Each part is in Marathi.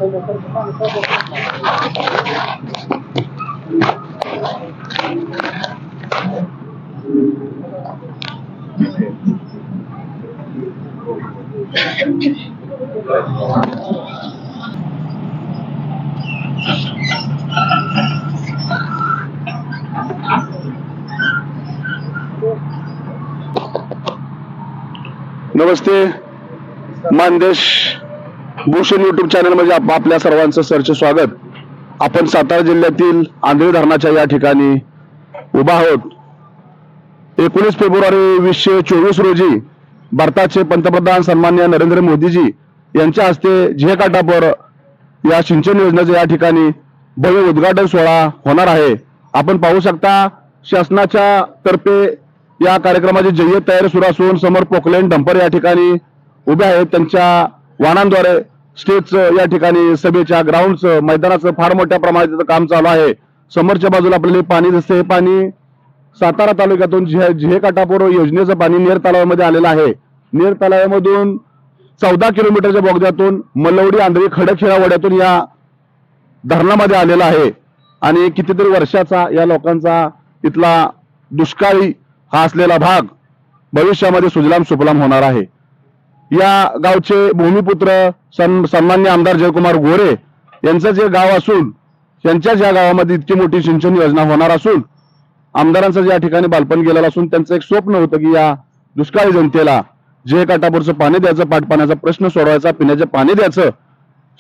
नमस्ते, मानदेश भूषण यूट्यूब चॅनल मध्ये आपल्या सर्वांचं सरचे स्वागत. आपण सातारा जिल्ह्यातील आंधळी धरणाच्या या ठिकाणी उभा आहोत. 19 फेब्रुवारी 2024 रोजी भारताचे पंतप्रधान सन्माननीय नरेंद्र मोदीजी यांच्या हस्ते झेकाटापर या सिंचन योजनेचे या ठिकाणी भव्य उद्घाटन सोहळा होणार आहे. आपण पाहू शकता शासनाच्या तर्फे या कार्यक्रमाची जय्यत तयारी सुरू असून समोर पोकलेन डंपर या ठिकाणी उभे आहेत. त्यांच्या वाहनांद्वारे स्टेजचं या ठिकाणी सभेच्या ग्राउंडचं मैदानाचं फार मोठ्या प्रमाणात काम चालू आहे. समोरच्या बाजूला आपल्याला पाणी दिसते. हे पाणी सातारा तालुक्यातून झेकाटापूर योजनेचं पाणी नेर तलावामध्ये आलेलं आहे. नेर तलावामधून 14 किलोमीटरच्या बोगद्यातून मलवडी आंधळी खडकखेडा वड्यातून या धरणामध्ये आलेला आहे. आणि कितीतरी वर्षाचा या लोकांचा इथला दुष्काळी हा असलेला भाग भविष्यामध्ये सुजलाम सुफलाम होणार आहे. या गावचे भूमिपुत्र सन्माननीय आमदार जयकुमार गोरे यांचं जे गाव असून त्यांच्याच या गावामध्ये इतकी मोठी सिंचन योजना होणार असून आमदारांचं या ठिकाणी बालपण गेलेलं असून त्यांचं एक स्वप्न होतं की या दुष्काळी जनतेला झेकाटापूरचं पाणी द्यायचं, पाटपाण्याचा प्रश्न सोडवायचा, पिण्याचे पाणी द्यायचं,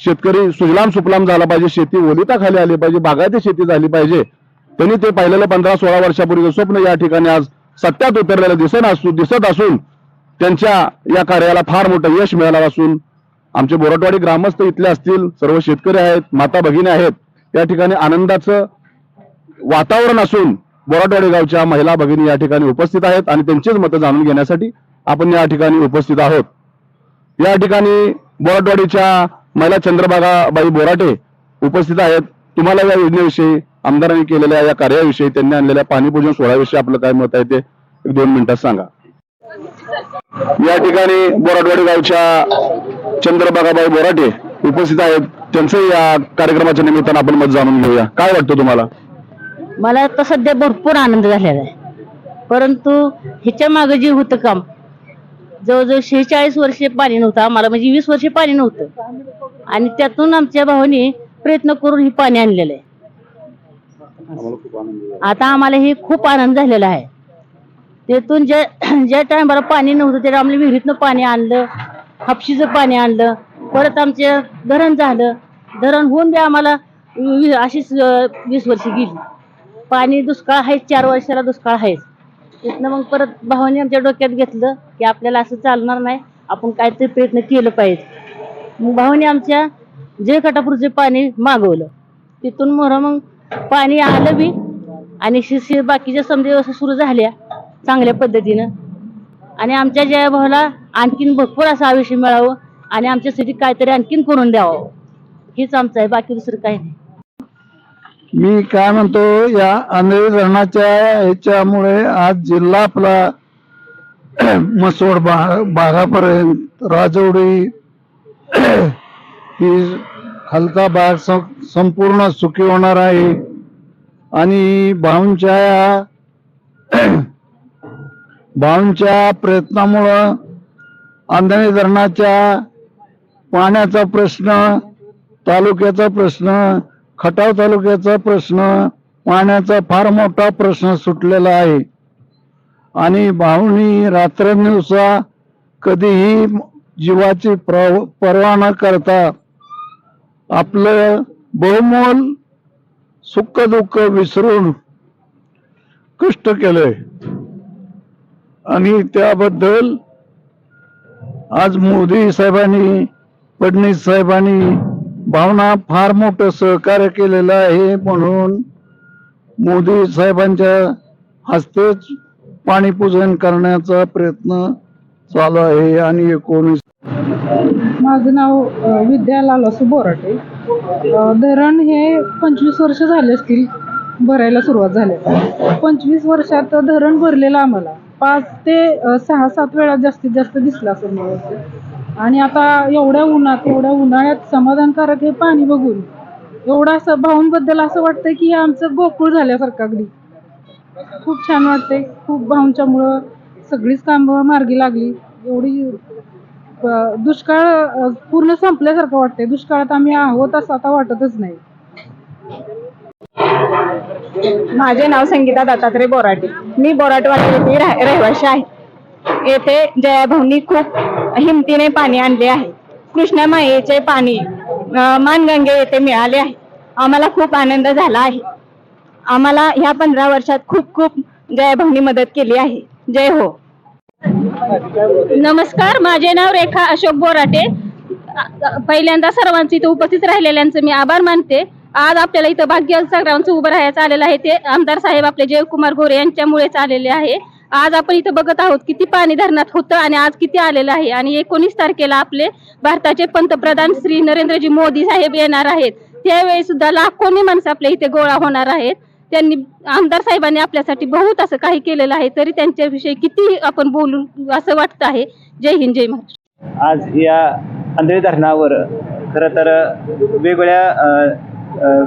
शेतकरी सुजलाम सुफलाम झाला पाहिजे, शेती ओलिताखाली आली पाहिजे, बागायती शेती झाली पाहिजे. त्यांनी ते पाहिलेलं 15-16 वर्षापूर्वीचं स्वप्न या ठिकाणी आज सत्यात उतरलेलं दिसत असून त्यांच्या या कार्याला फार मोठं यश मिळालं असून आमचे बोराटवाडी ग्रामस्थ इथले असतील, सर्व शेतकरी आहेत, माता भगिनी आहेत, या ठिकाणी आनंदाचं वातावरण असून बोराटवाडी गावच्या महिला भगिनी या ठिकाणी उपस्थित आहेत आणि त्यांचीच मतं जाणून घेण्यासाठी आपण या ठिकाणी उपस्थित आहोत. या ठिकाणी बोराटवाडीच्या महिला चंद्रभागाबाई बोराटे उपस्थित आहेत. तुम्हाला या योजनेविषयी, आमदारांनी केलेल्या या कार्याविषयी, त्यांनी आणलेल्या पाणीपूजन सोहळ्याविषयी आपलं काय मत आहे ते 1-2 मिनिटात सांगा. या ठिकाणी बोराटवाडी गावच्या चंद्रभागाबाई बोराटे उपस्थित आहेत. त्यांचं या कार्यक्रमाच्या निमित्तानं आपण मत जाणून घेऊया. काय वाटतं तुम्हाला? मला तर सध्या भरपूर आनंद झालेला आहे, परंतु ह्याच्या मागे जे होतं काम, जवळजवळ 46 वर्षे पाणी नव्हतं आम्हाला, म्हणजे 20 वर्षे पाणी नव्हतं आणि त्यातून आमच्या भावाने प्रयत्न करून हे पाणी आणलेलं आहे. आता आम्हाला हे खूप आनंद झालेला आहे. त्यातून ज्या टायमाला पाणी नव्हतं त्या आम्हाला विहिरीतनं पाणी आणलं, हापशीचं पाणी आणलं, परत आमचे धरण झालं. धरण होऊन बी आम्हाला अशीच 20 वर्षे गेली. पाणी दुष्काळ आहे, 4 वर्षाला दुष्काळ आहे. तिथनं मग परत भावाने आमच्या डोक्यात घेतलं की आपल्याला असं चालणार नाही, आपण काहीतरी प्रयत्न केलं पाहिजे. मग भावाने आमच्या झेकाटापूरचे पाणी मागवलं. तिथून मग पाणी आलं बी आणि बाकीच्या समजा व्यवस्था सुरू झाल्या चांगल्या पद्धतीनं. आणि आमच्या जया भावाला आणखीन भरपूर असं आयुष्य मिळावं आणि आमच्यासाठी काहीतरी आणखीन करून द्यावं, हेच आमचं आहे, बाकी दुसरं काही नाही. मी काय म्हणतो, या आंधळी धरणाच्या ह्याच्यामुळे आज जिल्हा आपला मसोड भागापर्यंत राजवडी ही हलका भाग संपूर्ण सुखी होणार आहे. आणि भाऊंच्या प्रयत्नामुळं आंधळी धरणाच्या पाण्याचा प्रश्न, तालुक्याचा प्रश्न, खटाव तालुक्याचा प्रश्न, पाण्याचा फार मोठा प्रश्न सुटलेला आहे. आणि भाऊंनी रात्रंदिवसा कधीही जीवाची पर्वा न करता आपलं बहुमोल सुख दुःख विसरून कष्ट केलंय. आणि त्याबद्दल आज मोदी साहेबांनी, फडणवीस साहेबांनी भावना फार मोठं सहकार्य केलेलं आहे. म्हणून मोदी साहेबांच्या हस्तेच पाणीपूजन करण्याचा प्रयत्न चालू आहे. आणि 19 माझं नाव विद्या लालासू बोराटे. धरण हे 25 वर्ष झाले असतील भरायला सुरुवात झाली. 25 वर्षात धरण भरलेलं आम्हाला 5 ते 6-7 वेळा जास्तीत जास्त दिसलं असेल मला. आणि आता एवढ्या उन्हाळ्यात समाधानकारक हे पाणी बघून एवढं असं भाऊंबद्दल असं वाटतंय की हे आमचं गोकुळ झाल्यासारखं अगदी खूप छान वाटतंय. खूप भाऊंच्यामुळं सगळीच कामं मार्गी लागली. एवढी दुष्काळ पूर्ण संपल्यासारखं वाटतंय. दुष्काळात आम्ही आहोत असं आता वाटतच नाही. माझे नाव संगीता दत्तात्रय बोराटे. मी बोराटवाडी येथे रहिवासी आहे. येथे जयाभाऊंनी खूप हिमतीने पाणी आणले आहे. कृष्णामाईचे पाणी मानगंगे येथे मिळाले आहे. आम्हाला खूप आनंद झाला आहे. आम्हाला ह्या 15 वर्षात खूप खूप जयाभाऊंनी मदत केली आहे. जय हो. नमस्कार, माझे नाव रेखा अशोक बोराटे. पहिल्यांदा सर्वांचे इथं उपस्थित राहिलेल्यांचं मी आभार मानते. आज आपल्याला इथं भाग्य सगळ्यांचं उभं राहायचं आलेलं आहे. ते आमदार साहेब आपले जयकुमार गोरे यांच्यामुळेच आलेले आहे. आज आपण इथं बघत आहोत किती पाणी धरणात होतं आणि आज किती आलेलं आहे. आणि 19 तारखेला आपले भारताचे पंतप्रधान श्री नरेंद्रजी मोदी साहेब येणार आहेत. त्यावेळी सुद्धा लाखोनी माणसं आपल्या इथे गोळा होणार आहेत. त्यांनी आमदार साहेबांनी आपल्यासाठी बहुत असं काही केलेलं आहे. तरी त्यांच्याविषयी किती आपण बोलू असं वाटतं आहे. जय हिंद, जय महाराष्ट्र. आज या आंधळी धरणावर खरं तर वेगवेगळ्या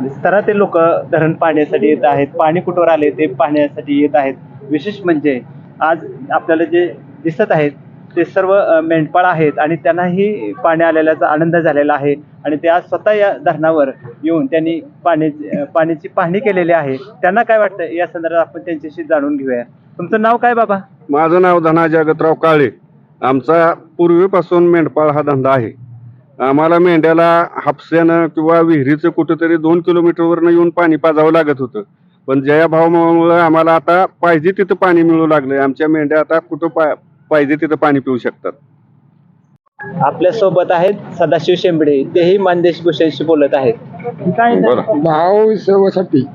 स्तरातील लोक धरण पाहण्यासाठी येत आहेत. पाणी कुठवर आले ते पाहण्यासाठी येत आहेत. विशेष म्हणजे आज आपल्याला जे दिसत आहेत ते सर्व मेंढपाळ आहेत आणि त्यांनाही पाणी आलेल्याचा आनंद झालेला आहे. आणि ते आज स्वतः या धरणावर येऊन त्यांनी पाण्याची पाहणी केलेली आहे. त्यांना काय वाटतं या संदर्भात आपण त्यांच्याशी जाणून घेऊया. तुमचं नाव काय बाबा? माझं नाव धना जगतराव काळे. आमचा पूर्वीपासून मेंढपाळ हा धंदा आहे. आम्हाला मेंढ्याला हापस्यानं किंवा विहिरीचं कुठेतरी 2 किलोमीटरवरनं येऊन पाणी पाजावं लागत होतं. पण जयाभाऊमुळे आम्हाला आता पाहिजे तिथं पाणी मिळू लागलंय. आमच्या मेंढ्या आता कुठं पाहिजे तिथं पाणी पिऊ शकतात. आपल्या सोबत आहेत सदाशिव शेंबडे. तेही मानदेश भूषणशी बोलत आहेत. काय भाव सेवेसाठी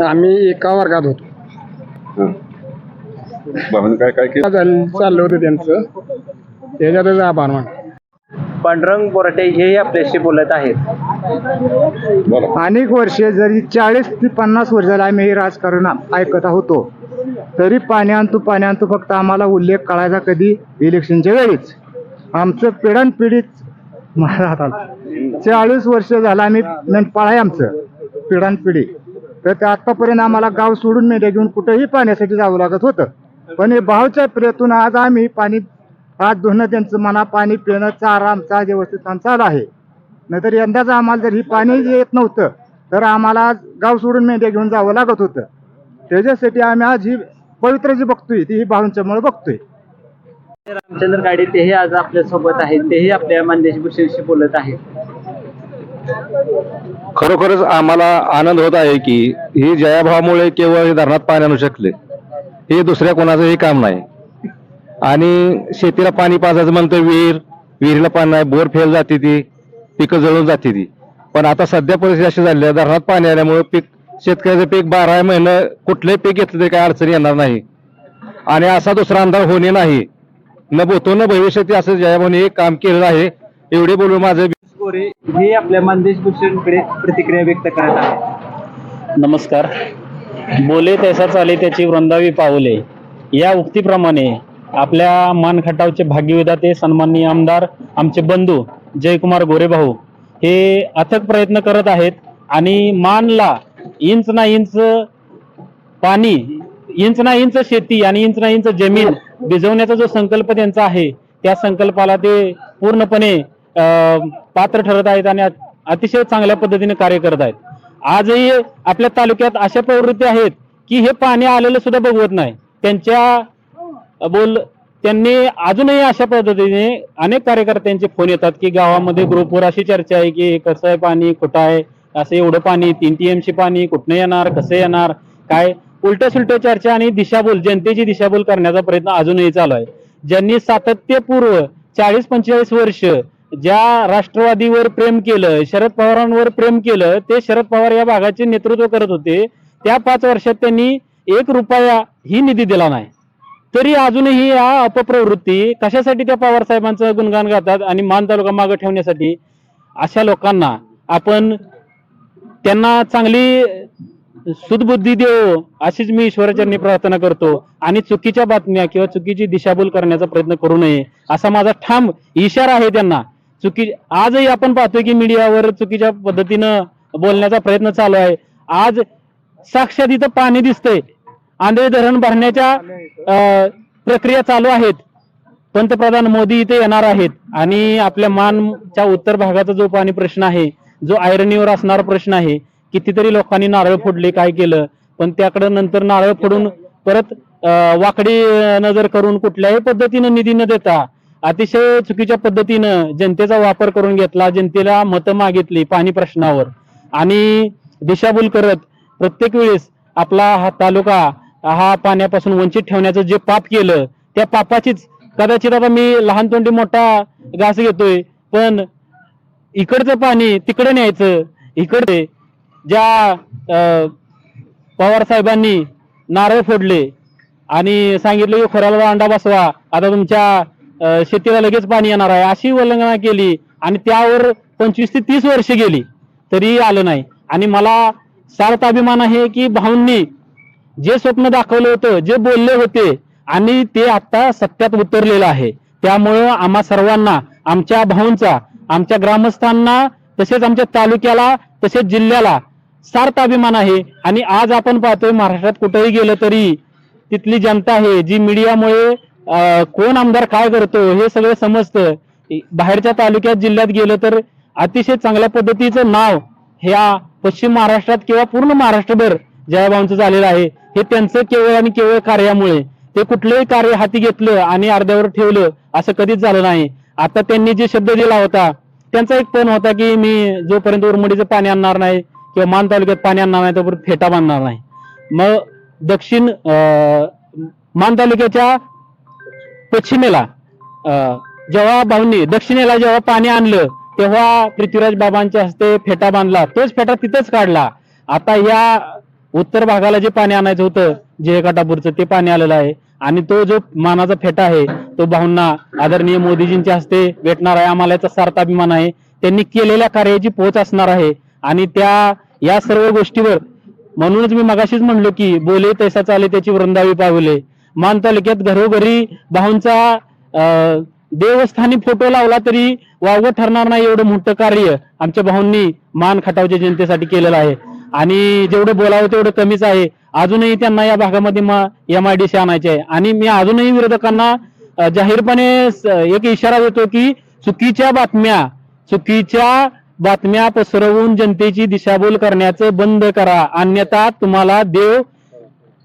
आम्ही एका वर्गात होतो. काय काय चाललं होतं त्यांचं, त्याच्यातच आभार मान. पांडुरंग बोराटे हेही आपल्याशी बोलत आहेत. अनेक वर्षे जरी 40 ते 50 वर्ष झाले आम्ही हे राजकारण ऐकत होतो, तरी पाणी आणतो फक्त आम्हाला उल्लेख कळायचा कधी इलेक्शनच्या वेळीच. आमचं पिढ्यानपिढीच महाराष्ट्रात 40 वर्ष झालं आम्ही मेंढपाळ आहे आमचं पिढ्यानपिढी. तर ते आतापर्यंत आम्हाला गाव सोडून मेंढ्या घेऊन कुठेही पाण्यासाठी जावं लागत होतं. पण हे भावच्या प्रियतून आज आम्ही पाणी हात धुणं त्यांचं म्हणा, पाणी पिणं, चारा आमचा व्यवस्थित चालू आहे. नाहीतर यंदाच आम्हाला जर ही पाणी येत नव्हतं तर आम्हाला गाव सोडून मेंढ्या घेऊन जावं लागत होतं. त्याच्यासाठी आम्ही आज ही पवित्र जी बघतोय ती ही भाऊंच्यामुळे बघतोय. रामचंद्र गाडे तेही आज आपल्या सोबत आहेत. तेही आपल्या मानदेश भूषणशी बोलत आहेत. खरोखरच आम्हाला आनंद होत आहे की ही जयाभावामुळे केवळ हे धरणात पाणी आणू शकले. हे दुसऱ्या कोणाचंही काम नाही. आणि शेतीला पाणी पाजायचं म्हणतं विहिरीला पाणी नाही, बोर फेल जाते ती, पिकं जळून जाते ती. पण आता सध्या परिस्थिती अशी झाली आहे, धरणात पाणी आल्यामुळे शेतकऱ्याचं पीक 12 महिने कुठलंही पीक घेतलं तरी काही अडचणी येणार नाही. आणि असा दुसरा अंदाज होणे नाही. न भूतो न भविष्यात असं जयाभाऊने एक काम केलेलं आहे. एवढे बोलून माझं गोरे हे आपल्या मानदेश भूषणकडे प्रतिक्रिया व्यक्त करत आहेत. नमस्कार. बोले तैसा चाले त्याची वृंदावी पाऊले या उक्तीप्रमाणे आपल्या मानखटावचे भाग्यविधाते सन्माननीय आमदार आमचे बंधू जयकुमार गोरे भाऊ हे अथक प्रयत्न करत आहेत. आणि मानला इंच ना इंच पाणी, इंच ना इंच शेती आणि इंच ना इंच जमीन भिजवण्याचा जो संकल्प त्यांचा आहे त्या संकल्पाला ते पूर्णपणे पात्र ठरत आहेत आणि अतिशय चांगल्या पद्धतीने कार्य करत आहेत. आजही आपल्या तालुक्यात अशा प्रवृत्ती आहेत की हे पाणी आलेलं सुद्धा बघवत नाही. त्यांनी अजूनही अशा पद्धतीने अनेक कार्यकर्त्यांचे फोन येतात की गावामध्ये ग्रुपवर अशी चर्चा आहे की कसं आहे पाणी, कुठं आहे, असं एवढं पाणी 3 TMC पाणी कुठनं येणार, कसं येणार, काय उलट्या सुलट्या चर्चा आणि दिशाभूल, जनतेची दिशाभूल करण्याचा प्रयत्न अजूनही चालू आहे. ज्यांनी सातत्यपूर्व 40-45 वर्ष ज्या राष्ट्रवादीवर प्रेम केलं, शरद पवारांवर प्रेम केलं, ते शरद पवार या भागाचे नेतृत्व करत होते. त्या 5 वर्षात त्यांनी 1 रुपया ही निधी दिला नाही. तरी अजूनही या अपप्रवृत्ती कशासाठी त्या पवार साहेबांचं गुणगान गातात आणि मान तालुका मागे ठेवण्यासाठी. अशा लोकांना आपण त्यांना चांगली सुदबुद्धी देव अशीच मी ईश्वराचरणी प्रार्थना करतो आणि चुकीच्या बातम्या किंवा चुकीची दिशाभूल करण्याचा प्रयत्न करू नये असा माझा ठाम इशारा आहे त्यांना. आजही आपण पाहतोय की मीडियावर चुकीच्या पद्धतीनं बोलण्याचा प्रयत्न चालू आहे. आज साक्षात इथं पाणी दिसतंय, आंधळी धरण भरण्याच्या प्रक्रिया चालू आहेत. पंतप्रधान मोदी इथे येणार आहेत आणि आपल्या मानच्या उत्तर भागाचा जो पाणी प्रश्न आहे, जो आयरनीवर असणारा प्रश्न आहे, कितीतरी लोकांनी नारळ फोडले, काय केलं, पण त्याकडे नंतर नारळ फोडून परत वाकडी नजर करून कुठल्याही पद्धतीनं निधी न देता अतिशय चुकीच्या पद्धतीनं जनतेचा वापर करून घेतला, जनतेला मतं मागितली पाणी प्रश्नावर आणि दिशाभूल करत प्रत्येक वेळेस आपला हा तालुका हा पाण्यापासून वंचित ठेवण्याचं जे पाप केलं, त्या पापाचीच कदाचित आता मी लहान तोंडी मोठा घास घेतोय, पण इकडचं पाणी तिकडे न्यायचं. इकडे ज्या पवार साहेबांनी नारळ फोडले आणि सांगितलं की खोऱ्याला अंडा बसवा, आता तुमच्या शेतीला लगेच पाणी येणार आहे, अशी उल्लंघना केली आणि त्यावर 25 ते 30 वर्ष गेली तरी आलं नाही. आणि मला सार्थ अभिमान आहे की भाऊंनी जे स्वप्न दाखवलं होतं, जे बोलले होते आणि ते आता सत्यात उतरलेलं आहे. त्यामुळं आम्हा सर्वांना, आमच्या भाऊंचा, आमच्या ग्रामस्थांना, तसेच आमच्या तालुक्याला, तसेच जिल्ह्याला सार्थ अभिमान आहे. आणि आज आपण पाहतोय महाराष्ट्रात कुठेही गेलं तरी तिथली जनता आहे जी मीडियामुळे कोण आमदार काय करतो हे सगळं समजतं. बाहेरच्या तालुक्यात जिल्ह्यात गेलं तर अतिशय चांगल्या पद्धतीचं नाव ह्या पश्चिम महाराष्ट्रात किंवा पूर्ण महाराष्ट्रभर जयाभाऊंचं झालेलं आहे. हे त्यांचं केवळ आणि केवळ कार्यामुळे. ते कुठलंही कार्य हाती घेतलं आणि अर्ध्यावर ठेवलं असं कधीच झालं नाही. आता त्यांनी जे शब्द दिला होता त्यांचा एक पण होता की मी जोपर्यंत उरमडीचं पाणी आणणार नाही किंवा मान तालुक्यात पाणी आणणार नाही तोपर्यंत फेटा बांधणार नाही. मग दक्षिण मान तालुक्याच्या पश्चिमेला जेव्हा भाऊंनी दक्षिणेला जेव्हा पाणी आणलं तेव्हा पृथ्वीराज बाबांच्या हस्ते फेटा बांधला, तोच फेटा तिथंच काढला. आता या उत्तर भागाला जे पाणी आणायचं होतं जयकाटापूरचं ते पाणी आलेलं आहे आणि तो जो मानाचा फेटा आहे तो भाऊंना आदरणीय मोदीजींच्या हस्ते भेटणार आहे. आम्हाला याचा सार्थ अभिमान आहे. त्यांनी केलेल्या कार्याची पोच असणार आहे आणि या सर्व गोष्टीवर म्हणूनच मी मगाशीच म्हणलो की बोले तैसा चाले त्याची वृंदावी पावले. मान तालुक्यात घरोघरी भाऊंचा देवस्थानी फोटो लावला तरी वावगं ठरणार नाही एवढं मोठं कार्य आमच्या भाऊंनी मान खटावच्या जनतेसाठी केलेलं आहे. आणि जेवढं बोलावं तेवढं कमीच आहे. अजूनही त्यांना या भागामध्ये MIDC आणायचे आहे आणि मी अजूनही विरोधकांना जाहीरपणे एक इशारा देतो की चुकीच्या बातम्या पसरवून जनतेची दिशाभूल करण्याचं बंद करा, अन्यथा तुम्हाला देव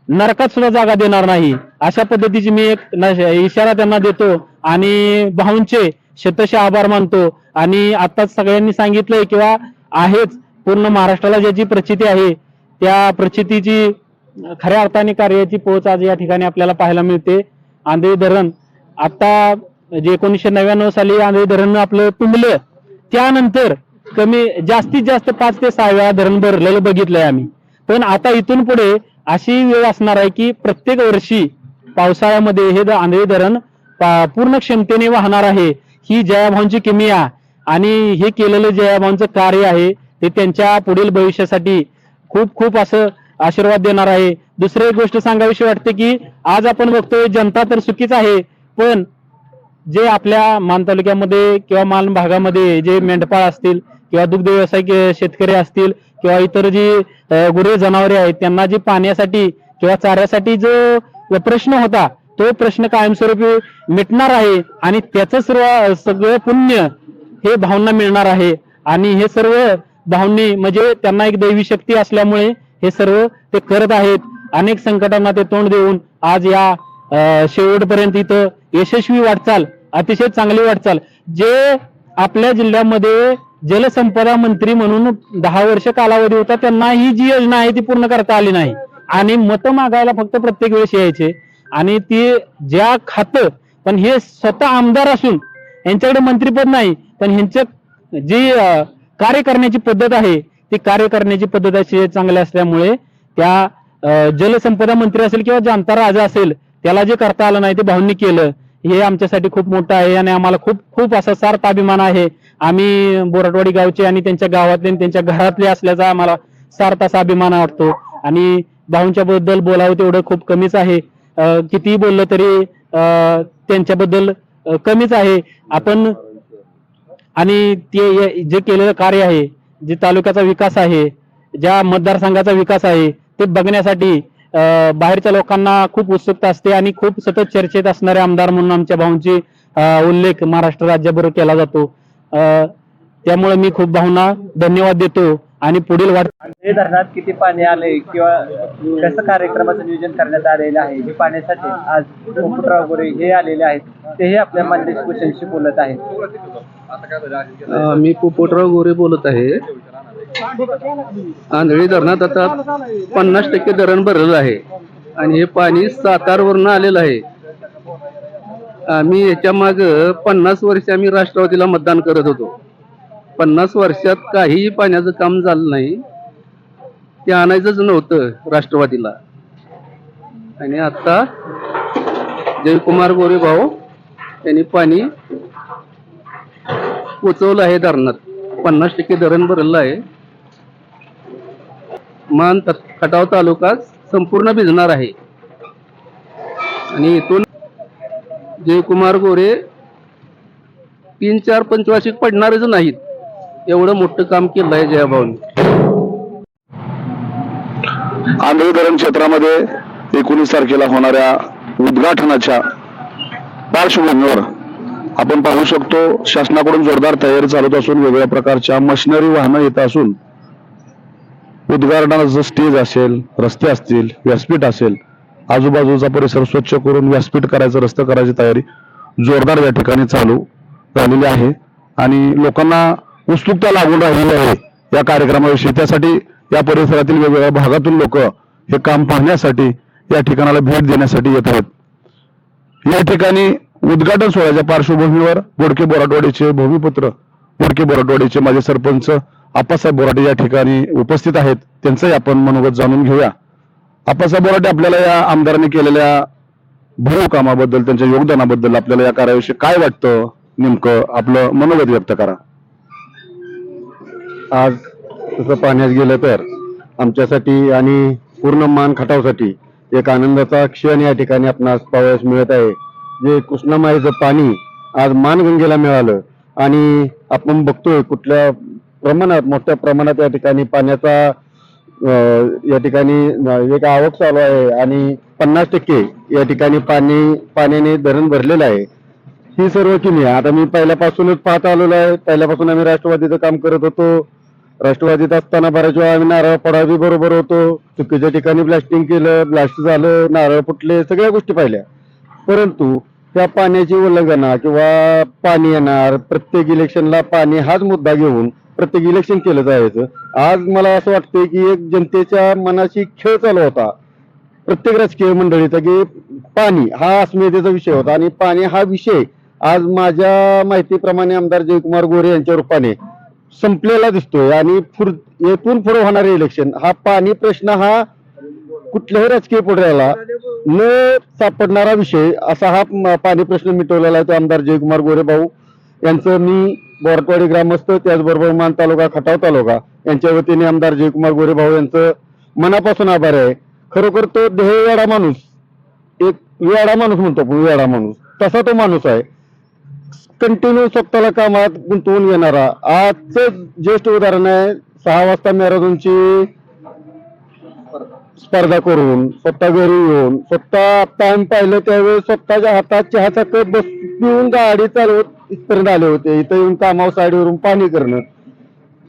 नरकात सुद्धा जागा देणार नाही. अशा पद्धतीची मी एक इशारा त्यांना देतो आणि भाऊंचे शतशः आभार मानतो. आणि आताच सगळ्यांनी सांगितलंय किंवा आहेच पूर्ण महाराष्ट्राला ज्याची प्रचिती आहे त्या प्रचितीची खऱ्या अर्थाने कार्याची पोहोच आज या ठिकाणी आपल्याला पाहायला मिळते. आंधळी धरण आता जे 1999 साली आंधळी धरण आपलं तुंबलं त्यानंतर जास्तीत जास्त 5 ते 6 वेळा धरण भरलेलं बघितलंय आम्ही. पण आता इथून पुढे अशी वेळ असणार आहे की प्रत्येक वर्षी पावसाळ्यामध्ये हे आंधळी धरण पूर्ण क्षमतेने वाहणार आहे. ही जयाभाऊंची किमया आणि हे केलेलं जयाभाऊंचं कार्य आहे ते त्यांच्या पुढील भविष्यासाठी खूप खूप असं आशीर्वाद देणार आहे. दुसरी एक गोष्ट सांगावीशी वाटते की आज आपण बघतोय जनता तर चुकीच आहे, पण जे आपल्या मान तालुक्यामध्ये किंवा मान भागामध्ये जे मेंढपाळ असतील किंवा दुग्ध व्यवसाय शेतकरी असतील किंवा इतर जी गुरे जनावरे आहेत त्यांना जी पाण्यासाठी किंवा चाऱ्यासाठी जो प्रश्न होता तो प्रश्न कायमस्वरूपी मिटणार आहे आणि त्याचं सगळं पुण्य हे भाऊंना मिळणार आहे. आणि हे सर्व भाऊंनी म्हणजे त्यांना एक दैवी शक्ती असल्यामुळे हे सर्व ते करत आहेत. अनेक संकटांना ते तोंड देऊन आज या शेवटपर्यंत इथं यशस्वी वाटचाल, अतिशय चांगली वाटचाल. जे आपल्या जिल्ह्यामध्ये जलसंपदा मंत्री म्हणून 10 वर्ष कालावधी होता त्यांना ही जी योजना आहे ती पूर्ण करता आली नाही आणि मतं मागायला फक्त प्रत्येक वेळेस यायचे आणि ती ज्या खातं पण हे स्वतः आमदार असून यांच्याकडे मंत्रीपद नाही, पण ह्यांचं जी कार्य करण्याची पद्धत आहे ती कार्य करण्याची पद्धत अशी चांगली असल्यामुळे त्या जलसंपदा मंत्री असेल किंवा जाणता राजा असेल त्याला जे करता आलं नाही ते भाऊंनी केलं. हे आमच्यासाठी खूप मोठं आहे आणि आम्हाला खूप खूप असा सार्थ अभिमान आहे. आम्ही बोराटवाडी गावचे आणि त्यांच्या गावातले त्यांच्या घरातले असल्याचा आम्हाला सार्थ असा अभिमान वाटतो. आणि भाऊंच्या बद्दल बोलावं तेवढं खूप कमीच आहे. कितीही बोललं तरी त्यांच्याबद्दल कमीच आहे. आपण आणि ते जे केलेलं कार्य आहे, जे तालुक्याचा विकास आहे, ज्या मतदारसंघाचा विकास आहे, ते बघण्यासाठी बाहेरच्या लोकांना खूप उत्सुकता असते आणि खूप सतत चर्चेत असणारे आमदार म्हणून आमच्या भाऊंची उल्लेख महाराष्ट्र राज्यभर केला जातो. त्यामुळे मी खूप भाऊंना धन्यवाद देतो आणि पुढील हे धरणात किती पाणी आले किंवा कसं कार्यक्रमाचं नियोजन करण्यात आलेलं आहे हे पाण्यासाठी आज पोपटराव गोरे हे आलेले आहेत, तेही आपल्या मान्य कुशलशी बोलत आहेत. मी पोपटराव गोरे बोलत आहे. आंधळी धरणात आता 50% धरण भरलेलं आहे आणि हे पाणी सातारवरून आलेलं आहे. आम्ही याच्या माग 50 वर्ष आम्ही राष्ट्रवादीला मतदान करत होतो. 50 वर्षात काहीही पाण्याचं काम झालं नाही. ते आणायचंच नव्हतं राष्ट्रवादीला. आणि आता जयकुमार गोरे भाऊ यांनी पाणी पोचवलं आहे धरणात. 50% धरण भरलेलं आहे. मान खटाव तालुका संपूर्ण भिजणार आहे आणि इथून जयकुमार गोरे 3-4 पंचवार्षिक पडणारच नाहीत. एवढं मोठं काम केलं आहे जयाभाऊंनी. आंधळी धरण क्षेत्रामध्ये 19 तारखेला होणाऱ्या उद्घाटनाच्या पार्श्वभूमीवर आपण पाहू शकतो शासनाकडून जोरदार तयारी चालत असून वेगवेगळ्या प्रकारच्या मशिनरी वाहनं येत असून उद्घाटनाचं स्टेज असेल, रस्ते असतील, व्यासपीठ असेल, आजूबाजूचा परिसर स्वच्छ करून व्यासपीठ करायचं, रस्ते करायची तयारी जोरदार या ठिकाणी चालू झालेली आहे आणि लोकांना उत्सुकता लागून राहिलेली आहे या कार्यक्रमाविषयी. त्यासाठी या परिसरातील वेगवेगळ्या भागातून लोक हे काम पाहण्यासाठी या ठिकाणाला भेट देण्यासाठी येत आहेत. या ठिकाणी उद्घाटन सोहळ्याच्या पार्श्वभूमीवर बोडके बोराटवाडीचे भूमिपुत्र, बोडके बोराटवाडीचे माजी सरपंच आप्पासाहेब बोराटे या ठिकाणी उपस्थित आहेत. त्यांचंही आपण मनोगत जाणून घेऊया. आप्पासाहेब बोराटे, आपल्याला या आमदारांनी केलेल्या भरीव कामाबद्दल, त्यांच्या योगदानाबद्दल आपल्याला या कार्याविषयी काय वाटतं, नेमकं आपलं मनोगत व्यक्त करा. आज तसं पाण्यात गेलं तर आमच्यासाठी आणि पूर्ण मान खटावसाठी एक आनंदाचा क्षण या ठिकाणी आपणास पाहावयास मिळत आहे. जे कृष्णामाईचं पाणी आज मानगंगेला मिळालं आणि आपण बघतोय कुठल्या प्रमाणात, मोठ्या प्रमाणात या ठिकाणी पाण्याचा या ठिकाणी एक आवक चालू आहे आणि 50% या ठिकाणी पाण्याने धरण भरलेलं आहे. ही सर्व किमी आता मी पहिल्यापासूनच पाहत आलेलो आहे. पहिल्यापासून आम्ही राष्ट्रवादीचं काम करत होतो. राष्ट्रवादीत असताना बऱ्याच वेळा आम्ही नारळ पडावी बरोबर होतो. चुकीच्या ठिकाणी ब्लास्टिंग केलं, ब्लास्ट झालं, नारळ फुटले, सगळ्या गोष्टी पाहिल्या. परंतु त्या पाण्याची उल्लंघना किंवा पाणी येणार, प्रत्येक इलेक्शनला पाणी हाच मुद्दा घेऊन प्रत्येक इलेक्शन केलं जायचं. आज मला असं वाटतंय की एक जनतेच्या मनाशी खेळ चालू होता प्रत्येक राजकीय मंडळीचा, की पाणी हा अस्मितेचा विषय होता आणि पाणी हा विषय आज माझ्या माहितीप्रमाणे आमदार जयकुमार गोरे यांच्या रूपाने संपलेला दिसतोय. आणि येथून पुढे होणारे इलेक्शन हा पाणी प्रश्न हा कुठल्याही राजकीय पुढऱ्याला न सापडणारा विषय असा हा पाणी प्रश्न मिटवलेला आहे. तो आमदार जयकुमार गोरे भाऊ यांचं मी बोराटवाडी ग्रामस्थ, त्याचबरोबर मान तालुका, खटाव तालुका यांच्या वतीने आमदार जयकुमार गोरे भाऊ यांचं मनापासून आभार आहे. खरोखर तो वेडा माणूस, एक वेडा माणूस म्हणतो आपण, वेडा माणूस तसा तो माणूस आहे. कंटिन्यू स्वतःला कामात गुंतवून घेणारा. आजचं ज्येष्ठ उदाहरण आहे, 6 वाजता मॅरेथॉनची स्पर्धा करून स्वतः घरी येऊन स्वतः टाइम पाहिलं त्यावेळेस स्वतःच्या हातात चहाचा कप पिऊन गाडी चालवत इथपर्यंत आले होते. इथं येऊन कामावर साडीवरून पाणी करणं,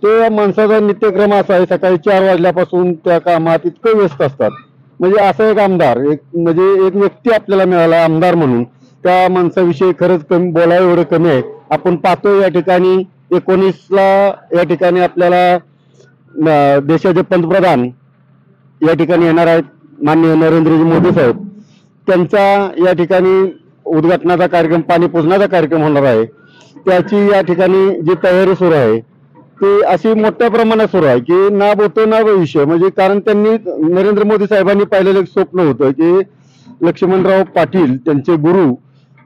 तो माणसाचा नित्यक्रम असा आहे. सकाळी 4 वाजल्यापासून त्या कामात इतकं व्यस्त असतात. म्हणजे असा एक आमदार, एक व्यक्ती आपल्याला मिळाला आमदार म्हणून. त्या माणसाविषयी खरंच कमी बोलावं एवढं कमी आहे. आपण पाहतो या ठिकाणी 19ला या ठिकाणी आपल्याला देशाचे पंतप्रधान या ठिकाणी येणार आहेत, माननीय नरेंद्रजी मोदी साहेब. त्यांचा या ठिकाणी उद्घाटनाचा कार्यक्रम, पाणी पोचण्याचा कार्यक्रम होणार आहे. त्याची या ठिकाणी जी तयारी सुरू आहे ती अशी मोठ्या प्रमाणात सुरू आहे की ना बोलतो ना भविष्य. म्हणजे कारण त्यांनी, नरेंद्र मोदी साहेबांनी पाहिलेलं एक स्वप्न होतं की लक्ष्मणराव पाटील त्यांचे गुरु,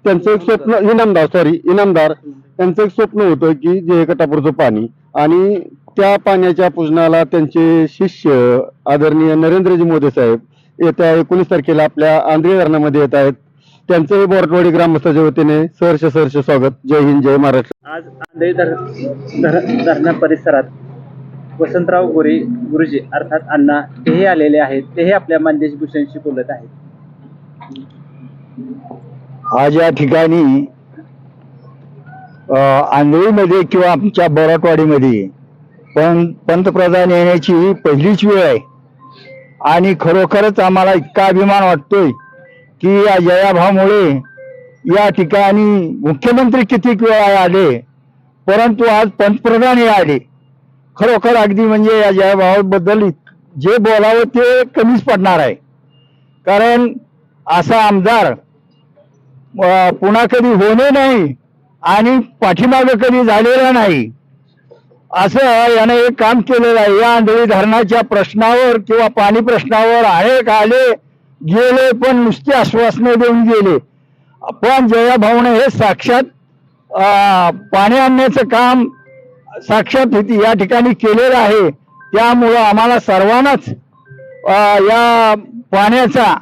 त्यांचं एक स्वप्न, इनामदार त्यांचं एक स्वप्न होतं की जे कटापूरचं पाणी, आणि त्या पाण्याच्या पूजनाला त्यांचे शिष्य आदरणीय नरेंद्रजी मोदी साहेब येत्या 19 तारखेला आपल्या आंध्री धरणामध्ये येत आहेत. त्यांचंही बोरटवाडी ग्रामस्थाच्या वतीने सहर्ष स्वागत. जय हिंद, जय महाराष्ट्र. आज आंधळी धरणा परिसरात वसंतराव गोरे गुरुजी अर्थात अण्णा तेही आलेले आहेत. तेही आपल्या मानदेश भूषणशी बोलत आहेत. आज या ठिकाणी आंधळीमध्ये किंवा आमच्या बोराटवाडीमध्ये पंतप्रधान येण्याची ही पहिलीच वेळ आहे आणि खरोखरच आम्हाला इतका अभिमान वाटतोय की या जयाभावामुळे या ठिकाणी मुख्यमंत्री किती वेळा आले, परंतु आज पंतप्रधान हे आले. खरोखर अगदी म्हणजे या जयाभावाबद्दल जे बोलावं ते कमीच पडणार आहे. कारण असा आमदार पुन्हा कधी होणे नाही आणि पाठीमागे कधी झालेला नाही, असं याने एक काम केलेलं आहे. या आंधळी धरणाच्या प्रश्नावर किंवा पाणी प्रश्नावर अनेक आले गेले, पण नुसती आश्वासने देऊन गेले. पण जयाभाऊने हे साक्षात पाणी आणण्याचं काम साक्षात या ठिकाणी केलेलं आहे. त्यामुळं आम्हाला सर्वांनाच या पाण्याचा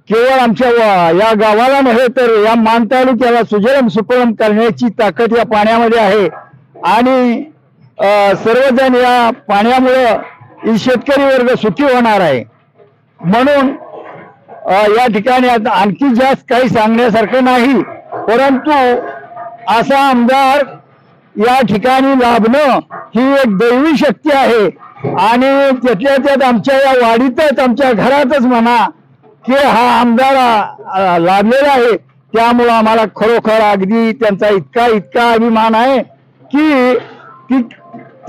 केवळ आमच्या या गावाला नव्हे तर या मान तालुक्याला सुजलम सुफलम करण्याची ताकद या पाण्यामध्ये आहे. आणि सर्वजण या पाण्यामुळं शेतकरी वर्ग सुखी होणार आहे. म्हणून या ठिकाणी आता आणखी जास्त काही सांगण्यासारखं नाही, परंतु असा आमदार या ठिकाणी लाभणं ही एक दैवी शक्ती आहे. आणि त्यातल्या त्यात आमच्या या वाडीतच आमच्या घरातच म्हणा की हा आमदार लाभलेला आहे. त्यामुळं आम्हाला खरोखर अगदी त्यांचा इतका अभिमान आहे की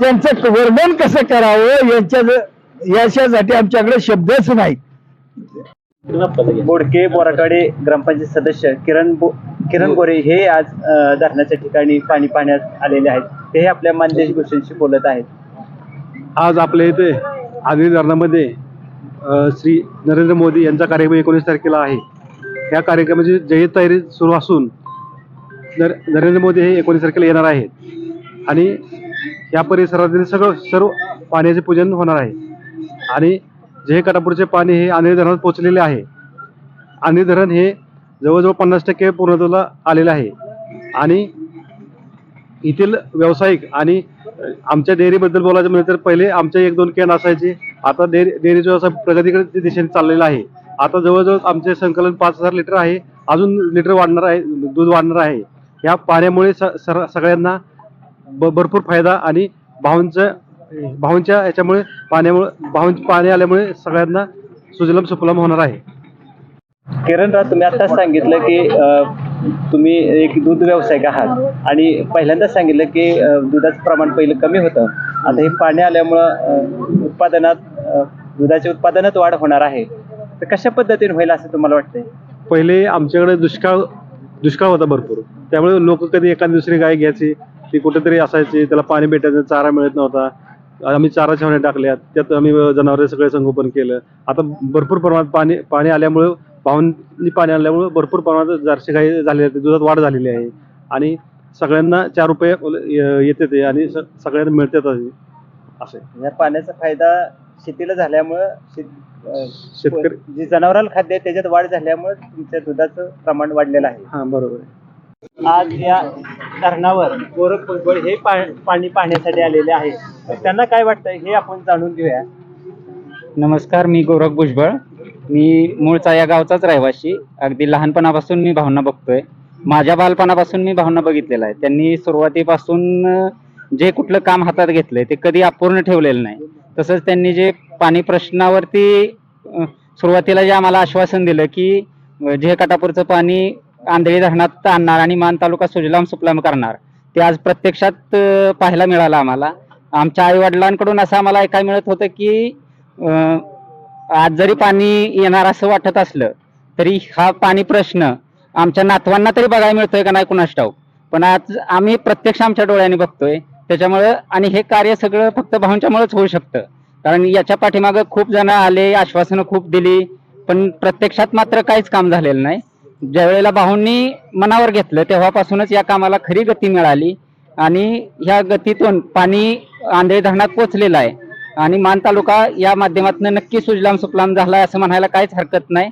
त्यांचं वर्णन कसं करावं याच्यासाठी आमच्याकडे शब्दच नाही. बोडके बोराटवाडी ग्रामपंचायत सदस्य किरण गोरे हे आज धरणाच्या ठिकाणी पाणी पाहण्यात आलेले आहेत. तेही आपल्या मानदेश भूषणशी बोलत आहेत. आज आपल्या इथे आंधळी धरणामध्ये श्री नरेंद्र मोदी यांचा कार्यक्रम 19 तारखेला आहे. या कार्यक्रमाची जय्यत तयारी सुरू असून नरेंद्र मोदी हे 19 तारखेला येणार आहेत आणि या परिसरातील सर्व पाण्याचे पूजन होणार आहे. आणि जे कटापूरचे पाणी हे आंधळी धरणात पोहोचलेले आहे. आंधळी धरण हे जवळजवळ 50% पूर्णत्वाला आलेलं आहे. आणि येथील व्यावसायिक आणि आमच्या डेअरीबद्दल बोलायचं म्हणजे तर पहिले आमचे 1-2 कॅन असायचे, आता डेअरीचा व्यवसाय प्रगतीकडे दिशेने चाललेला आहे. आता जवळजवळ आमचे संकलन 5000 लिटर आहे. अजून लिटर वाढणार आहे, दूध वाढणार आहे. या पाण्यामुळे सगळ्यांना भरपूर फायदा आणि भावांच्या याच्यामुळे पाणी आल्यामुळे सगळ्यांना सुजलम सुफलम होणार आहे. किरणराव, तुम्ही आताच सांगितलं की तुम्ही एक दूध व्यावसायिक आहात आणि पहिल्यांदाच सांगितलं की दुधाचं प्रमाण पहिलं कमी होतं. आता हे पाणी आल्यामुळं दुधाच्या उत्पादनात वाढ होणार आहे. तर कशा पद्धतीने होईल असं तुम्हाला वाटतंय? पहिले आमच्याकडे दुष्काळ होता भरपूर, त्यामुळे लोक कधी एखादी दुसरी गाय घ्यायची, ती कुठेतरी असायची, त्याला पाणी भेटायचं, चारा मिळत नव्हता. आम्ही चारा छावण्या टाकल्यात, त्यात आम्ही जनावरे सगळे संगोपन केलं. आता भरपूर प्रमाणात पाणी आल्यामुळं पाणी आल्यामुळं भरपूर प्रमाणात जर्सी गाई झालेली आहे, दुधात वाढ झालेली आहे आणि सगळ्यांना 4 रुपये येते ते आणि सगळ्यांना मिळतात. असे या पाण्याचा फायदा शेतीला झाल्यामुळं शेतकरी जे जनावराला खाद्य आहे त्याच्यात वाढ झाल्यामुळे तुमच्या दुधाचं प्रमाण वाढलेलं आहे. हा, बरोबर आहे. आज या धरणावर गोरख भुजबळ हे पाणी पाहण्यासाठी आलेले आहे. त्यांना काय वाटतंय हे आपण जाणून घेऊया. नमस्कार, मी गोरख भुजबळ. मी मूळचा या गावचाच रहिवासी. अगदी लहानपणापासून मी भावना बघतोय. माझ्या बालपणापासून मी भावना बघितलेला आहे. त्यांनी सुरुवातीपासून जे कुठलं काम हातात घेतलंय ते कधी अपूर्ण ठेवलेलं नाही. तसंच त्यांनी जे पाणी प्रश्नावरती सुरुवातीला जे आम्हाला आश्वासन दिलं की जे कटापूरचं पाणी आंधळी धरणात आणणार आणि मान तालुका सुजलाम सुफलाम करणार, ते आज प्रत्यक्षात पाहायला मिळालं आम्हाला. आमच्या आई वडिलांकडून असं आम्हाला ऐकायला मिळत होतं की आज जरी पाणी येणार असं वाटत असलं तरी हा पाणी प्रश्न आमच्या नातवांना तरी बघायला मिळतोय का नाही कुणास ठाऊक, पण आज आम्ही प्रत्यक्ष आमच्या डोळ्यांनी बघतोय. त्याच्यामुळं आणि हे कार्य सगळं फक्त भाऊंच्यामुळेच होऊ शकतं. कारण याच्या पाठीमागं खूप जण आले, आश्वासनं खूप दिली, पण प्रत्यक्षात मात्र काहीच काम झालेलं नाही. ज्या वेळेला भाऊंनी मनावर घेतलं तेव्हापासूनच या कामाला खरी गती मिळाली आणि ह्या गतीतून पाणी आंधळी धरणात पोहोचलेला आहे आणि मान तालुका या माध्यमातून नक्की सुजलाम सुफलाम झाला असं म्हणायला काहीच हरकत नाही.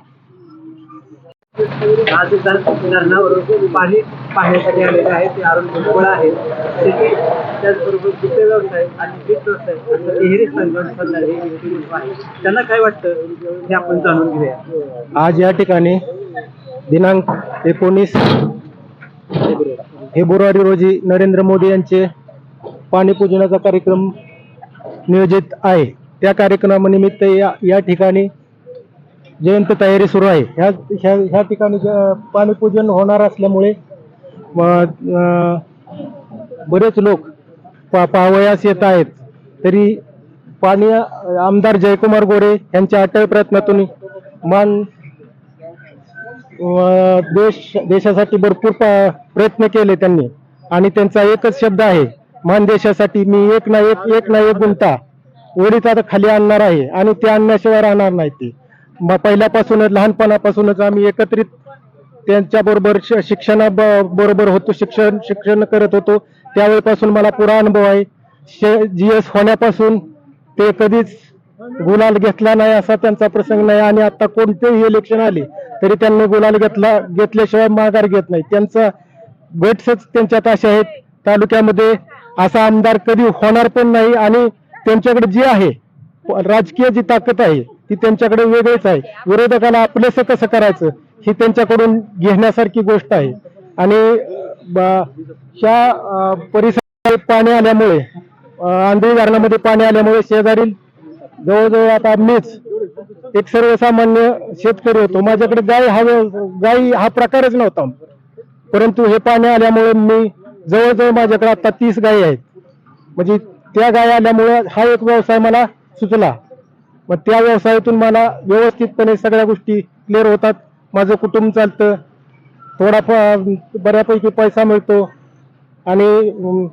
आज धरणावरून पाणी पाहण्यासाठी आलेले आहेत ते अरुण भुजबळ आहेत. शेती त्याचबरोबर दुग्ध व्यवसाय आणि वीज व्यवसाय असं तिहेरी संघटना हे व्यक्तिमत्व आहे. त्यांना काय वाटतं हे आपण जाणून घेऊया. आज या ठिकाणी दिनांक 19 फेब्रुवारी रोजी नरेंद्र मोदी यांचे पाणी पूजनाचा कार्यक्रम नियोजित आहे. त्या कार्यक्रमानिमित्त या ठिकाणी जयंत तयारी सुरू आहे. ह्या ठिकाणी पाणी पूजन होणार असल्यामुळे बरेच लोक पाहावयास येत आहेत. तरी पाणी आमदार जयकुमार गोरे यांच्या अटळ प्रयत्नातून देशासाठी भरपूर प्रयत्न केले त्यांनी आणि त्यांचा एकच शब्द आहे, मान देशासाठी मी एक ना एक गुंता ओढीत आता खाली आणणार आहे आणि ते आणण्याशिवाय राहणार नाही. ते पहिल्यापासूनच लहानपणापासूनच आम्ही एकत्रित त्यांच्या बरोबर शिक्षणाबरोबर होतो, शिक्षण करत होतो. त्यावेळेपासून मला पुरा अनुभव आहे. GS होण्यापासून ते कधीच गुलाल घेतला नाही असा त्यांचा प्रसंग नाही आणि आता कोणतेही इलेक्शन आले तरी त्यांनी गुलाल घेतल्याशिवाय माघार घेत नाही. त्यांचा गट्सच त्यांच्यात असे आहेत. तालुक्यामध्ये असा आमदार कधी होणार पण नाही आणि त्यांच्याकडे जी आहे राजकीय जी ताकद आहे ती त्यांच्याकडे वेगळीच आहे. विरोधकाला आपलेसं कसं करायचं ही त्यांच्याकडून घेण्यासारखी गोष्ट आहे. आणि ह्या परिसरात पाणी आल्यामुळे आंधळी धरणामध्ये पाणी आल्यामुळे शेजारील जवळजवळ आता मीच एक सर्वसामान्य शेतकरी होतो. माझ्याकडे गाई हा प्रकारच नव्हता, परंतु हे पाणी आल्यामुळे मी जवळजवळ माझ्याकडे आता 30 गायी आहेत. म्हणजे त्या गायी आल्यामुळे हा एक व्यवसाय मला सुचला. मग त्या व्यवसायातून मला व्यवस्थितपणे सगळ्या गोष्टी क्लिअर होतात. माझं कुटुंब चालतं, थोडा बऱ्यापैकी पैसा मिळतो आणि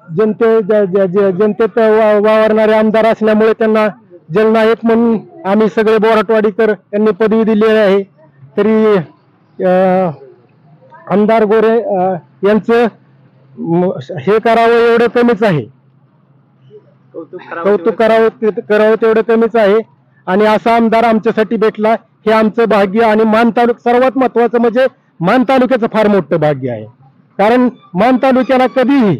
जनतेत वावरणारे आमदार असल्यामुळे त्यांना जलनायक म्हणून आम्ही सगळे बोराटवाडीकर यांनी पदवी दिलेली आहे. तरी आमदार गोरे यांचं हे करावं एवढं कमीच आहे, कौतुक करावं तेवढं कमीच आहे. आणि असा आमदार आमच्यासाठी भेटला हे आमचं भाग्य. आणि मान तालुका सर्वात महत्वाचं म्हणजे मान तालुक्याचं फार मोठं भाग्य आहे. कारण मान तालुक्याला कधीही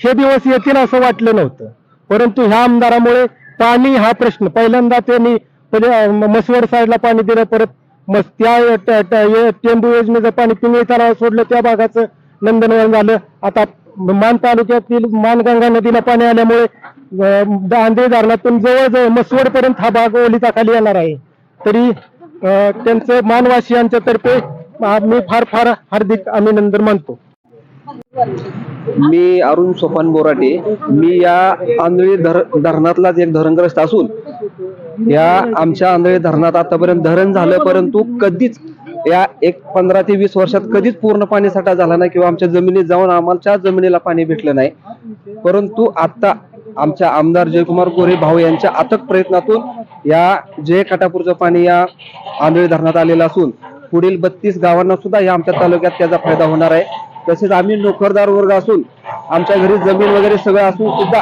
हे दिवस येतील असं वाटलं नव्हतं, परंतु ह्या आमदारामुळे पाणी हा प्रश्न पहिल्यांदा त्यांनी मसवड साईडला पाणी दिलं, परत त्या टेंबू योजनेचं पाणी पिंगळी तलावात सोडलं, त्या भागाचं नंदनवन झालं. आता मान तालुक्यातील मानगंगा नदीला पाणी आल्यामुळे आंधळी धरणातून जवळजवळ मसवड पर्यंत हा भाग ओलिता खाली येणार आहे. तरी त्यांचं मानवासियांच्या तर्फे मी फार फार हार्दिक अभिनंदन मानतो. मी अरुण सोपान बोराटे. मी या आंधळी धरणातलाच एक धरणग्रस्त असून या आमच्या आंधळी धरणात आतापर्यंत धरण झालं, परंतु कधीच या 15 ते 20 वर्षात कधीच पूर्ण पाणी साठा झाला नाही किंवा आमच्या जमिनीत जाऊन आम्हाला जमिनीला पाणी भेटलं नाही. परंतु आता आमच्या आमदार जयकुमार गोरे भाऊ यांच्या अथक प्रयत्नातून या जय काटापूरचं पाणी या आंधळी धरणात आलेलं असून पुढील 32 गावांना सुद्धा या आमच्या तालुक्यात त्याचा फायदा होणार आहे. तसेच आम्ही नोकरदार वर्ग असून आमच्या घरी जमीन वगैरे सगळं असून सुद्धा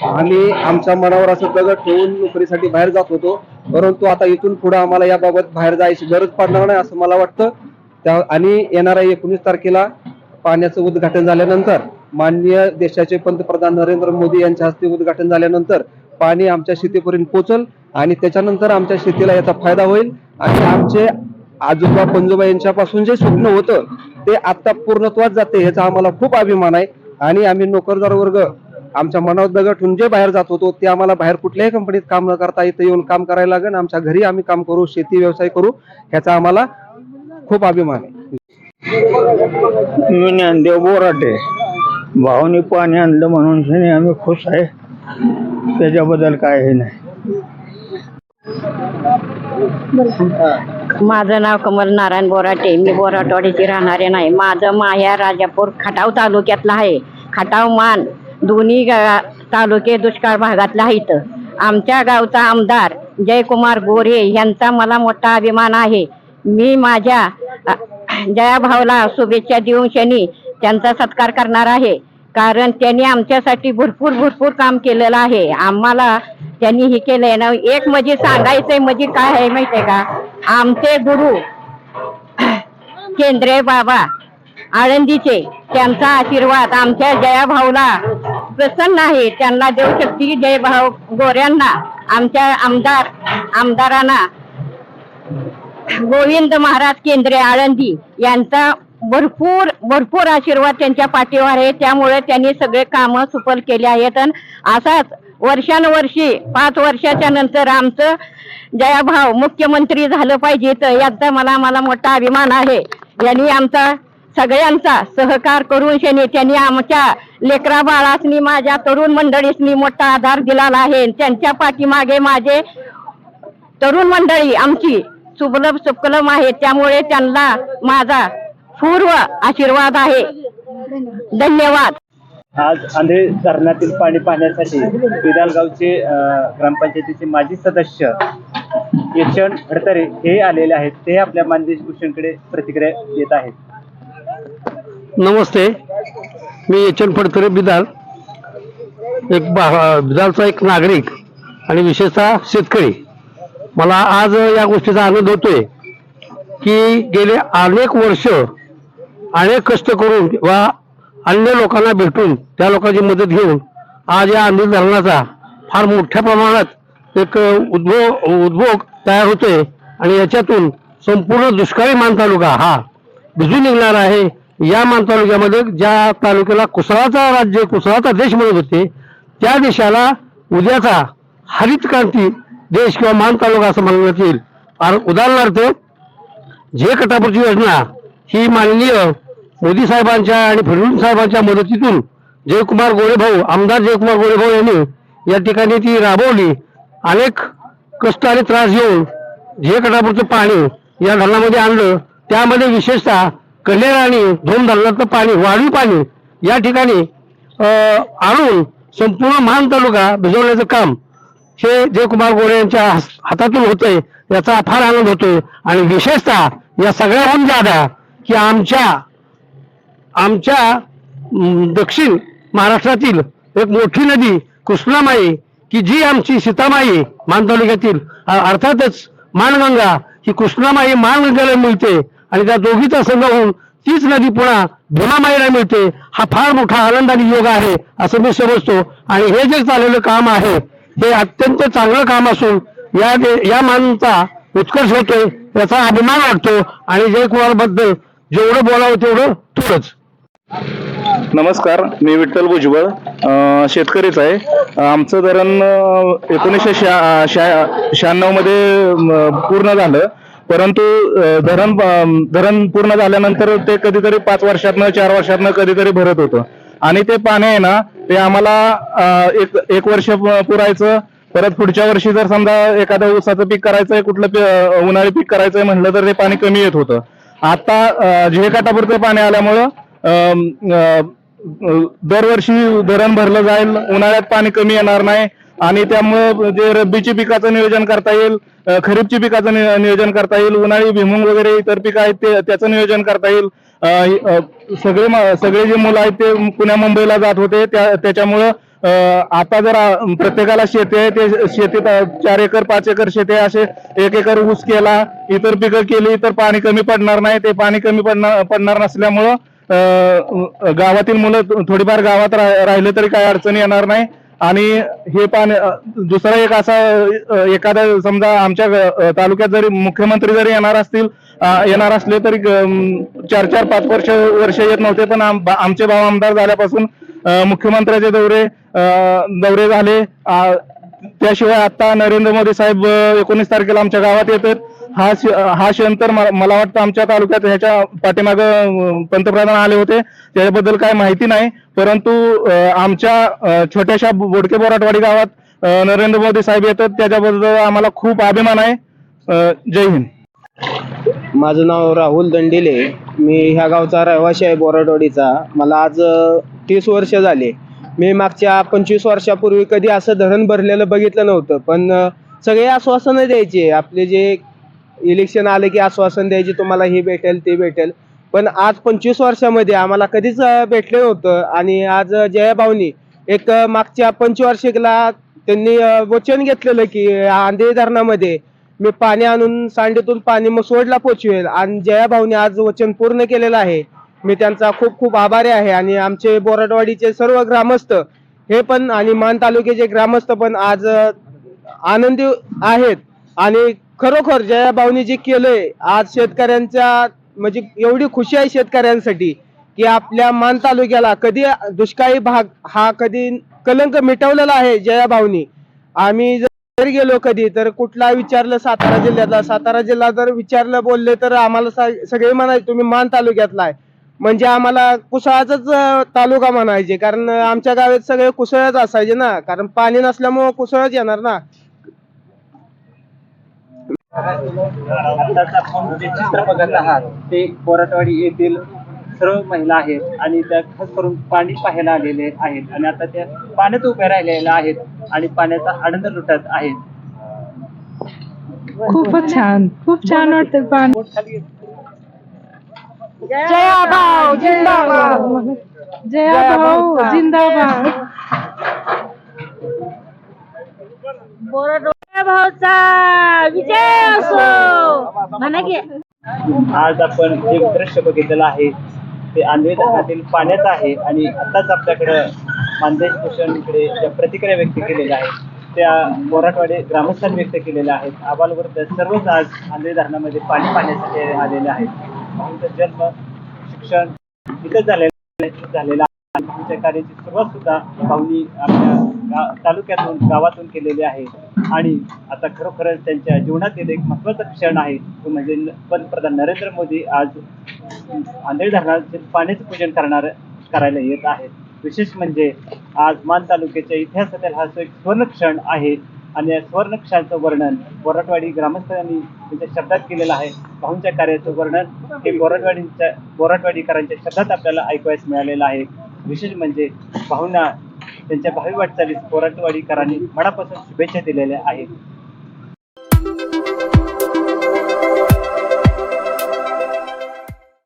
आम्ही आमच्या मनावर असं दगड ठेवून नोकरीसाठी बाहेर जात होतो, परंतु आता इथून पुढे आम्हाला याबाबत बाहेर जायची गरज पडणार नाही असं मला वाटतं. आणि येणाऱ्या 19 तारखेला पाण्याचं उद्घाटन झाल्यानंतर माननीय देशाचे पंतप्रधान नरेंद्र मोदी यांच्या हस्ते उद्घाटन झाल्यानंतर पाणी आमच्या शेतीपर्यंत पोहोचल आणि त्याच्यानंतर आमच्या शेतीला याचा फायदा होईल. आणि आमचे आजोबा पंजोबा यांच्यापासून जे स्वप्न होतं ते आता पूर्णत्वात जाते याचा आम्हाला खूप अभिमान आहे. आणि आम्ही नोकरदार वर्ग आमच्या मनावर दगड ठेवून जे बाहेर जात होतो ते आम्हाला बाहेर कुठल्याही कंपनीत काम न करता इथं येऊन काम करायला लागेल. आमच्या घरी आम्ही काम करू, शेती व्यवसाय करू, ह्याचा आम्हाला खूप अभिमान आहे. मी ज्ञानदेव बोराटे. भावानी पाणी आणलं म्हणून आम्ही खुश आहे, त्याच्याबद्दल काय हे नाही. माझं नाव कमल नारायण बोराटे. मी बोराटवाडीची राहणारे नाही. माझं माहेर राजापूर खटाव तालुक्यातला आहे. खटाव मान दोन्ही तालुके दुष्काळ भागातला आहेत. आमच्या गावचा आमदार जयकुमार गोरे यांचा मला मोठा अभिमान आहे. मी माझ्या जया भाऊला शुभेच्छा देऊन शनी त्यांचा सत्कार करणार आहे. कारण त्यांनी आमच्यासाठी भरपूर भरपूर काम केलेलं आहे. आम्हाला त्यांनी हे केलंय ना, एक म्हणजे सांगायचंय म्हणजे काय आहे माहितीये का, आमचे गुरु केंद्रे बाबा आळंदीचे, त्यांचा आशीर्वाद आमच्या जयाभाऊला प्रसन्न आहे. त्यांना देऊ शकते जयभाऊ गोऱ्यांना, आमच्या आमदारांना गोविंद महाराज केंद्रे आळंदी यांचा भरपूर भरपूर आशीर्वाद त्यांच्या पाठीवर आहे. त्यामुळे त्यांनी सगळे कामं सुफल केले आहेत. आणि असाच वर्षानुवर्षी 5 वर्षाच्या नंतर आमचं जयाभाऊ मुख्यमंत्री झालं पाहिजे, तर याचा मला मोठा अभिमान आहे. यांनी आमचा सगळ्यांचा सहकार करून त्यांनी आमच्या लेकरा बाळासनी, माझ्या तरुण मंडळीसनी मोठा आधार दिलेला आहे. त्यांच्या पाठीमागे माझे तरुण मंडळी आमची सुबलभ सुकलम आहे. त्यामुळे त्यांना माझा पूर्व आशीर्वाद आहे. धन्यवाद. आज आंधळी धरणातील पाणी पाहण्यासाठी विदालगावचे ग्रामपंचायतीचे माजी सदस्य यचन हडतरे हे आलेले आहेत. ते आपल्या मानदेश भूषणकडे प्रतिक्रिया देत आहेत. नमस्ते, मी यचन फडतरे बिदाल, बिदालचा एक नागरिक आणि विशेषतः शेतकरी. मला आज या गोष्टीचा आनंद होतोय की गेले अनेक वर्ष अनेक कष्ट करून किंवा अन्य लोकांना भेटून त्या लोकांची मदत घेऊन आज या आंधळी धरणाचा फार मोठ्या प्रमाणात एक उद्भोग तयार होतोय आणि याच्यातून संपूर्ण दुष्काळी मान तालुका हा भिजून निघणार आहे. या मान तालुक्यामध्ये ज्या तालुक्याला कुसळाचा राज्य, कुसळाचा देश म्हणत होते, त्या देशाला उद्याचा हरित क्रांती देश किंवा मान तालुका असं म्हणण्यात येईल. उदाहरणार्थ जे कटापूरची योजना ही माननीय मोदी साहेबांच्या आणि फडणवीस साहेबांच्या मदतीतून जयकुमार गोरेभाऊ, आमदार जयकुमार गोरेभाऊ यांनी या ठिकाणी ती राबवली. अनेक कष्ट आणि त्रास घेऊन जे कटापूरचं पाणी या धरणामध्ये आणलं, त्यामध्ये विशेषतः कन्हेर आणि धोम धरणातलं पाणी, वाढीव पाणी या ठिकाणी आणून संपूर्ण मान तालुका भिजवण्याचं काम हे जयकुमार गोरे यांच्या हातातून होतंय. याचा फार आनंद होतोय. आणि विशेषतः या सगळ्याहून ज्यादा की आमच्या दक्षिण महाराष्ट्रातील एक मोठी नदी कृष्णामाई, की जी आमची सीतामाई मान तालुक्यातील, अर्थातच मानगंगा ही कृष्णामाई मानगंगेला मिळते आणि त्या दोघीचा संघ होऊन तीच नदी पुन्हा भीमामाईला मिळते. हा फार मोठा आनंद आणि योग आहे असं मी समजतो. आणि हे जे चाललेलं काम आहे हे अत्यंत चांगलं काम असून या मानचा उत्कर्ष होतोय, याचा अभिमान वाटतो. आणि जयकुमार बद्दल जेवढं बोलावं तेवढं थोडंच. नमस्कार, मी विठ्ठल भुजबळ, शेतकरीच आहे. आमचं धरण 1996 मध्ये पूर्ण झालं, परंतु धरण पूर्ण झाल्यानंतर ते कधीतरी 5 वर्षातनं 4 वर्षातनं कधीतरी भरत होतं. आणि ते पाणी आहे ना, ते आम्हाला एक वर्ष पुरायचं. परत पुढच्या वर्षी जर समजा एखादं ऊसाचं पीक करायचंय, कुठलं उन्हाळी पीक करायचंय म्हटलं तर ते पाणी कमी येत होतं. आता जे काटापूरचं पाणी आल्यामुळं दरवर्षी धरण भरलं जाईल, उन्हाळ्यात पाणी कमी येणार नाही. आणि त्यामुळं जे रब्बीची पिकाचं नियोजन करता येईल, खरीपची पिकाचं नियोजन करता येईल, उन्हाळी भुईमूग वगैरे इतर पिकं आहेत त्याचं नियोजन करता येईल. सगळे जे मुलं आहेत ते पुण्या मुंबईला जात होते, त्याच्यामुळं आता जर प्रत्येकाला शेती आहे, ते शेतीत 4 एकर 5 एकर शेती आहे, असे 1 एकर ऊस केला, इतर पिकं केली तर पाणी कमी पडणार नाही. ते पाणी कमी पडणार नसल्यामुळं गावातील मुलं थोडीफार गावात राहिले तरी काही अडचणी येणार नाही. आणि हे पाणी दुसरा एक असा एखादा समजा आमच्या तालुक्यात जरी मुख्यमंत्री जरी येणार असले तरी 4-4, 5 वर्ष येत नव्हते. पण आमचे भाऊ आमदार झाल्यापासून मुख्यमंत्र्याचे दौरे झाले. त्याशिवाय आता नरेंद्र मोदी साहेब 19 तारखेला आमच्या गावात येतात. हा क्षण तर मला वाटतं आमच्या तालुक्यात ह्याच्या पाठीमागं पंतप्रधान आले होते, त्याच्याबद्दल काय माहिती नाही. परंतु आमच्या छोट्याशा बोडके बोराटवाडी गावात नरेंद्र मोदी साहेब येतात, त्याच्याबद्दल आम्हाला खूप अभिमान आहे. जय हिंद. माझं नाव राहुल दंडिले, मी ह्या गावचा रहिवासी आहे, बोराटवाडीचा. मला आज 30 वर्ष झाले. मी मागच्या 25 वर्षापूर्वी कधी असं धरण भरलेलं बघितलं नव्हतं. पण सगळे आश्वासनं द्यायचे, आपले जे इलेक्शन आले की आश्वासन द्यायचे, तुम्हाला हे भेटेल ते भेटेल. पण आज 25 वर्षामध्ये आम्हाला कधीच भेटले नव्हतं. आणि आज जयाभाऊनी एक मागच्या पंचवार्षिकला त्यांनी वचन घेतलेलं की आंधळी धरणामध्ये मी पाणी आणून सांडेतून पाणी मग सोडला पोचवेल, आणि जयाभाऊनी आज वचन पूर्ण केलेलं आहे. मी त्यांचा खूप खूप आभारी आहे. आणि आमचे बोराटवाडीचे सर्व ग्रामस्थ हे पण आणि मान तालुक्याचे ग्रामस्थ पण आज आनंदी आहेत. आणि खरोखर जयाभाऊनी जे केलंय आज शेतकऱ्यांच्या म्हणजे एवढी खुशी आहे शेतकऱ्यांसाठी की आपल्या मान तालुक्याला कधी दुष्काळी भाग हा कधी कलंक मिटवलेला आहे जयाभाऊनी. आम्ही जर गेलो कधी तर कुठला विचारलं सातारा जिल्हा जर विचारलं बोलले तर आम्हाला सगळे म्हणायचे तुम्ही मान तालुक्यातला आहे, म्हणजे आम्हाला कुसळाचाच तालुका म्हणायचे. कारण आमच्या गावात सगळे कुसळच असायचे ना, कारण पाणी नसल्यामुळे कुसळच येणार ना. आताच आपण जे चित्र बघत आहात ते बोराटवाडी येथील सर्व महिला आहेत आणि त्या खास करून पाणी पाहायला आलेले आहेत आणि आता त्या पाण्यात उभ्या राहिलेल्या आहेत आणि पाण्याचा आनंद लुटत आहेत. खूपच छान, खूप छान वाटतं पाणी. जयाभाऊ जिंदाबाद. जयाभाऊ जिंदाबाद. भाऊचा विजय असो म्हणा की. आज आपण जे दृश्य बघितलेलं आहे ते आंधळी धरणातील पाण्याचं आहे आणि आताच आपल्याकडं मानदेश भूषणकडे ज्या प्रतिक्रिया व्यक्त केलेल्या आहेत त्या बोराटवाडी ग्रामस्थांनी व्यक्त केलेल्या आहेत. आबालवृद्ध सर्वच आज आंधळी धरणामध्ये पाणी पाहण्यासाठी आलेले आहेत. त्यांचा जन्म शिक्षण इथं झालेला आहे. त्यांच्या कार्याची सुरुवात सुद्धा भाऊनी आपल्या तालुक्यातून गावातून केलेली आहे आणि आता खरोखरच त्यांच्या जीवनातील एक महत्त्वाचा क्षण आहे तो म्हणजे पंतप्रधान नरेंद्र मोदी आज आंधळी धरणाचे पाण्याचे पूजन करायला येत आहेत. विशेष म्हणजे आज मान तालुक्याच्या इतिहासातील हा एक स्वर्ण क्षण आहे आणि या स्वर्ण क्षणाचं वर्णन बोराटवाडी ग्रामस्थांनी त्यांच्या शब्दात केलेलं आहे. भाऊंच्या कार्याचं वर्णन हे बोराटवाडीकरांच्या शब्दात आपल्याला ऐकवायला मिळालेलं आहे. विशेष म्हणजे भाऊंना त्यांच्या भावी वाटचालीस बोराटवाडीकरांनी मनापासून शुभेच्छा दिलेल्या आहेत.